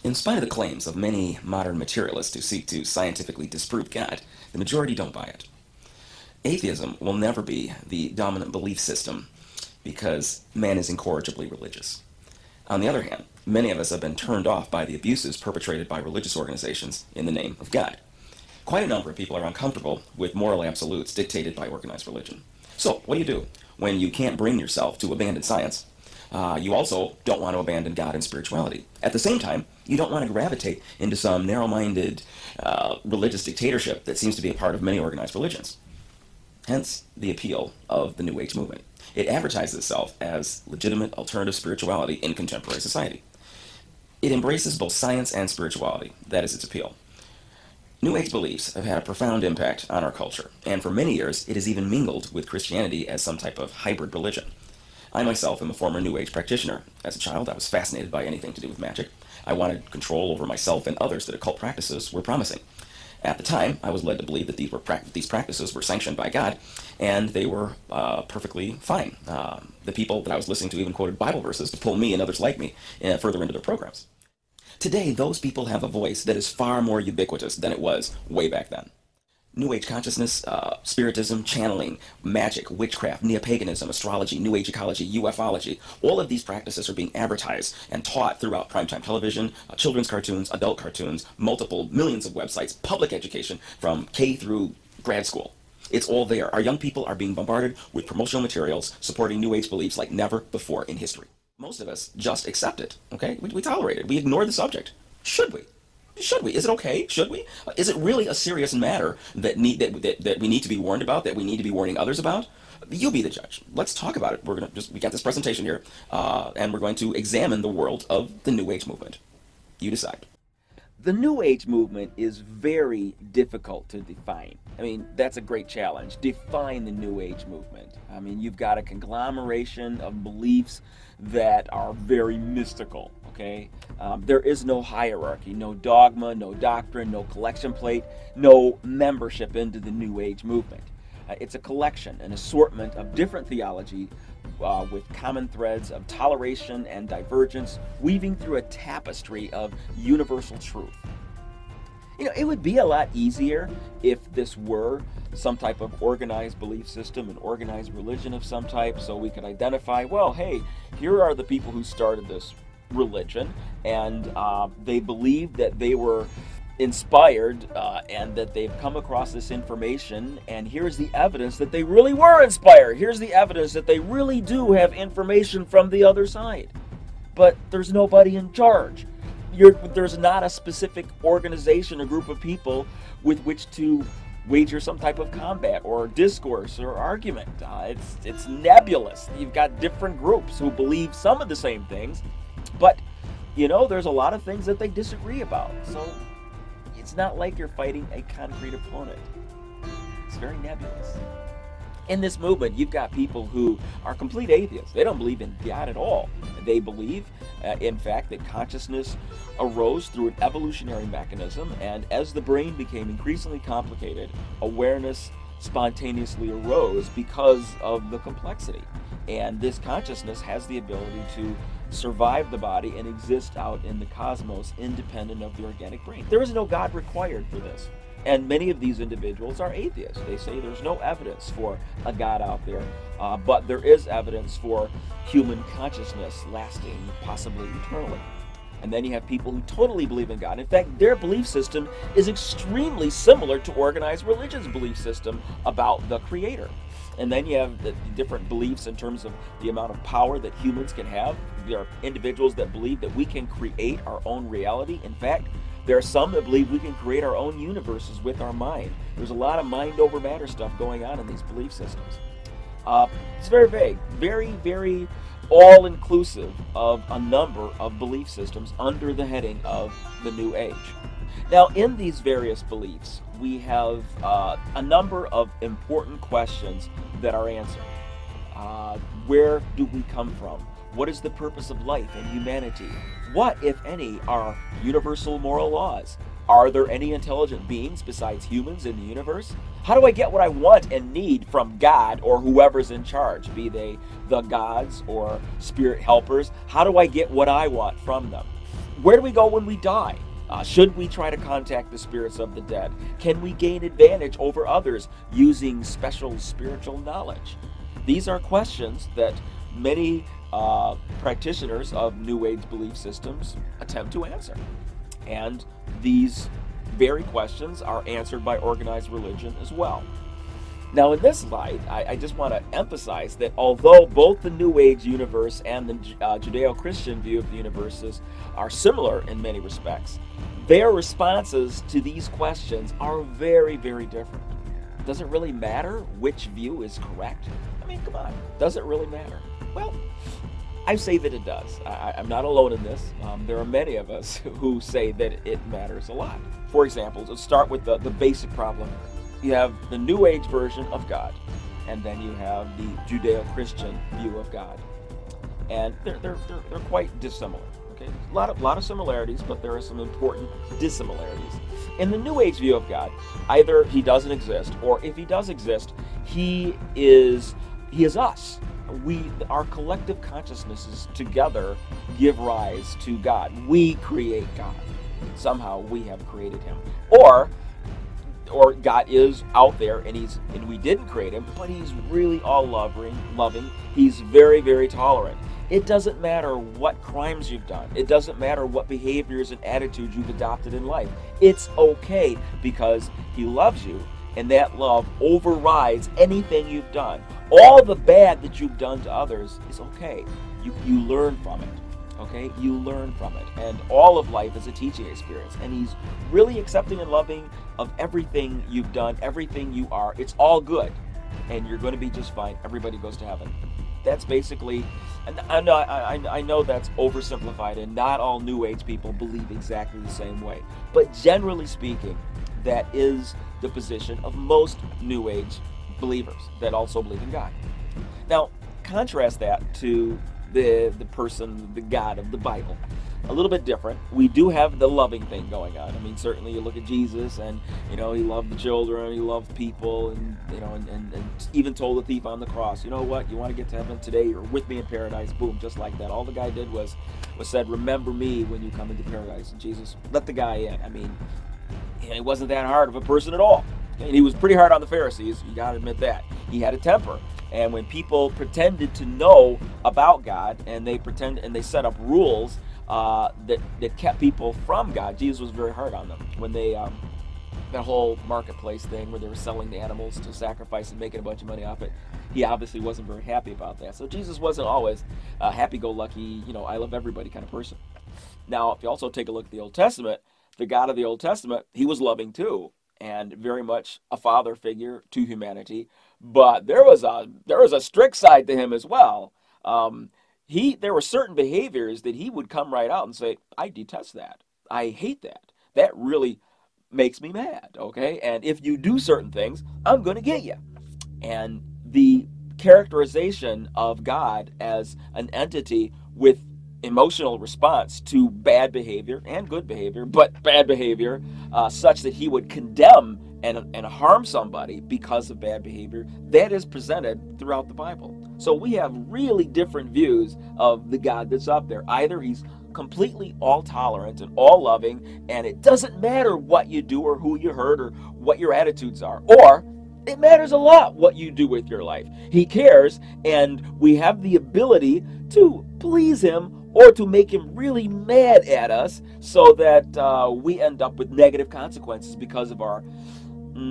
In spite of the claims of many modern materialists who seek to scientifically disprove God, the majority don't buy it. Atheism will never be the dominant belief system because man is incorrigibly religious. On the other hand, many of us have been turned off by the abuses perpetrated by religious organizations in the name of God. Quite a number of people are uncomfortable with moral absolutes dictated by organized religion. So, what do? When you can't bring yourself to abandon science, you also don't want to abandon God and spirituality. At the same time, you don't want to gravitate into some narrow-minded religious dictatorship that seems to be a part of many organized religions. Hence, the appeal of the New Age movement. It advertises itself as legitimate alternative spirituality in contemporary society. It embraces both science and spirituality. That is its appeal. New Age beliefs have had a profound impact on our culture, and for many years it has even mingled with Christianity as some type of hybrid religion. I myself am a former New Age practitioner. As a child, I was fascinated by anything to do with magic. I wanted control over myself and others that occult practices were promising. At the time, I was led to believe that these practices were sanctioned by God, and they were perfectly fine. The people that I was listening to even quoted Bible verses to pull me and others like me further into their programs. Today, those people have a voice that is far more ubiquitous than it was way back then. New Age consciousness, spiritism, channeling, magic, witchcraft, neo-paganism, astrology, New Age ecology, ufology, all of these practices are being advertised and taught throughout primetime television, children's cartoons, adult cartoons, multiple millions of websites, public education from K through grad school. It's all there. Our young people are being bombarded with promotional materials supporting New Age beliefs like never before in history. Most of us just accept it, okay? We tolerate it. We ignore the subject. Should we? Should we? Is it okay? Should we? Is it really a serious matter that we need to be warned about, that we need to be warning others about? You be the judge. Let's talk about it. We got this presentation here, and we're going to examine the world of the New Age movement. You decide. The New Age movement is very difficult to define. I mean, that's a great challenge. Define the New Age movement. I mean, you've got a conglomeration of beliefs that are very mystical, okay? There is no hierarchy, no dogma, no doctrine, no collection plate, no membership into the New Age movement. It's a collection, an assortment of different theology with common threads of toleration and divergence, weaving through a tapestry of universal truth. You know, it would be a lot easier if this were some type of organized belief system, an organized religion of some type, so we could identify, well, hey, here are the people who started this religion, and they believed that they were inspired and that they've come across this information, and here's the evidence that they really were inspired. Here's the evidence that they really do have information from the other side. But there's nobody in charge. There's not a specific organization or group of people with which to wager some type of combat or discourse or argument. It's nebulous. You've got different groups who believe some of the same things, but you know, there's a lot of things that they disagree about. So it's not like you're fighting a concrete opponent. It's very nebulous. In this movement, you've got people who are complete atheists. They don't believe in God at all. They believe, in fact, that consciousness arose through an evolutionary mechanism, and as the brain became increasingly complicated, awareness spontaneously arose because of the complexity. And this consciousness has the ability to survive the body and exist out in the cosmos independent of the organic brain. There is no God required for this. And many of these individuals are atheists. They say there's no evidence for a God out there, but there is evidence for human consciousness lasting possibly eternally. And then you have people who totally believe in God. In fact, their belief system is extremely similar to organized religion's belief system about the Creator. And then you have the different beliefs in terms of the amount of power that humans can have. There are individuals that believe that we can create our own reality. In fact, there are some that believe we can create our own universes with our mind. There's a lot of mind over matter stuff going on in these belief systems. It's very vague, very, very all-inclusive of a number of belief systems under the heading of the New Age. Now, in these various beliefs, we have a number of important questions that are answered. Where do we come from? What is the purpose of life and humanity? What, if any, are universal moral laws? Are there any intelligent beings besides humans in the universe? How do I get what I want and need from God or whoever's in charge, be they the gods or spirit helpers? How do I get what I want from them? Where do we go when we die? Should we try to contact the spirits of the dead? Can we gain advantage over others using special spiritual knowledge? These are questions that many practitioners of New Age belief systems attempt to answer. And these very questions are answered by organized religion as well. Now, in this light, I just want to emphasize that although both the New Age universe and the Judeo-Christian view of the universe are similar in many respects, their responses to these questions are very, very different. Does it really matter which view is correct? I mean, come on, does it really matter? Well, I say that it does. I'm not alone in this. There are many of us who say that it matters a lot. For example, let's start with the basic problem. You have the New Age version of God, and then you have the Judeo-Christian view of God, and they're quite dissimilar. Okay, a lot of similarities, but there are some important dissimilarities. In the New Age view of God, either he doesn't exist, or if he does exist, he is us. Our collective consciousnesses together give rise to God. We create God. Somehow we have created him, or God is out there and we didn't create him, but he's really all loving. He's very, very tolerant. It doesn't matter what crimes you've done. It doesn't matter what behaviors and attitudes you've adopted in life. It's okay because he loves you, and that love overrides anything you've done. All the bad that you've done to others is okay. You learn from it. Okay, you learn from it, and all of life is a teaching experience, and he's really accepting and loving of everything you've done, everything you are. It's all good, and you're going to be just fine. Everybody goes to heaven. That's basically, and I know that's oversimplified, and not all New Age people believe exactly the same way, but generally speaking, that is the position of most New Age believers that also believe in God. Now, contrast that to the person, the God of the Bible. A little bit different. We do have the loving thing going on. I mean, certainly you look at Jesus, and he loved the children, he loved people, and and even told the thief on the cross, you know what, you want to get to heaven today, you're with me in paradise. Boom, just like that. All the guy did was said, remember me when you come into paradise. And Jesus let the guy in. I mean, he wasn't that hard of a person at all. And he was pretty hard on the Pharisees, you got to admit that. He had a temper. And when people pretended to know about God, and they set up rules that kept people from God, Jesus was very hard on them. When they that whole marketplace thing where they were selling the animals to sacrifice and making a bunch of money off it, he obviously wasn't very happy about that. So Jesus wasn't always a happy-go-lucky, I love everybody kind of person. Now, if you also take a look at the Old Testament, the God of the Old Testament, he was loving too, and very much a father figure to humanity. But there was a strict side to him as well. There were certain behaviors that he would come right out and say, I detest that. I hate that. That really makes me mad, okay? And if you do certain things, I'm going to get you. And the characterization of God as an entity with emotional response to bad behavior and good behavior, but bad behavior, such that he would condemn and harm somebody because of bad behavior, that is presented throughout the Bible. So we have really different views of the God that's up there. Either he's completely all tolerant and all loving, and it doesn't matter what you do or who you hurt or what your attitudes are, or it matters a lot what you do with your life. He cares, and we have the ability to please him or to make him really mad at us so that we end up with negative consequences because of our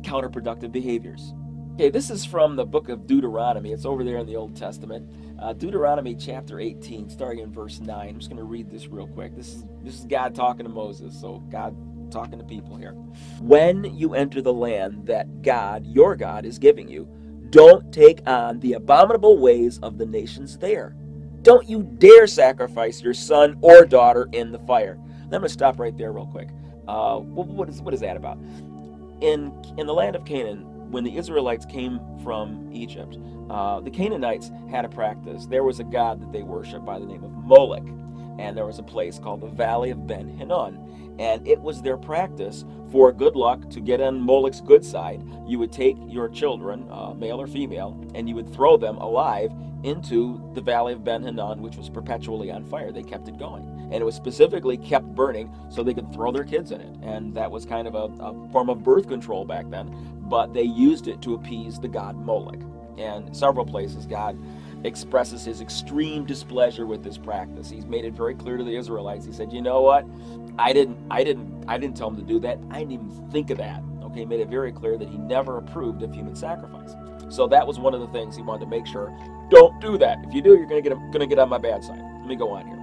counterproductive behaviors. Okay, this is from the book of Deuteronomy. It's over there in the Old Testament. Deuteronomy chapter 18, starting in verse 9. I'm just going to read this real quick. This is God talking to Moses, so God talking to people here. When you enter the land that God, your God, is giving you, don't take on the abominable ways of the nations there. Don't you dare sacrifice your son or daughter in the fire. Now, I'm going to stop right there real quick. What is that about? In the land of Canaan, when the Israelites came from Egypt, the Canaanites had a practice. There was a god that they worshiped by the name of Moloch, and there was a place called the Valley of Ben Hinnom, and it was their practice for good luck to get on Moloch's good side. You would take your children, male or female, and you would throw them alive into the Valley of Ben Hinnom, which was perpetually on fire. They kept it going. and it was specifically kept burning so they could throw their kids in it. And that was kind of a form of birth control back then, but they used it to appease the god Moloch. And several places God expresses his extreme displeasure with this practice. He's made it very clear to the Israelites. He said, you know what? I didn't tell them to do that. I didn't even think of that. Okay, he made it very clear that he never approved of human sacrifice. So that was one of the things he wanted to make sure, don't do that. If you do, you're gonna get on my bad side. Let me go on here.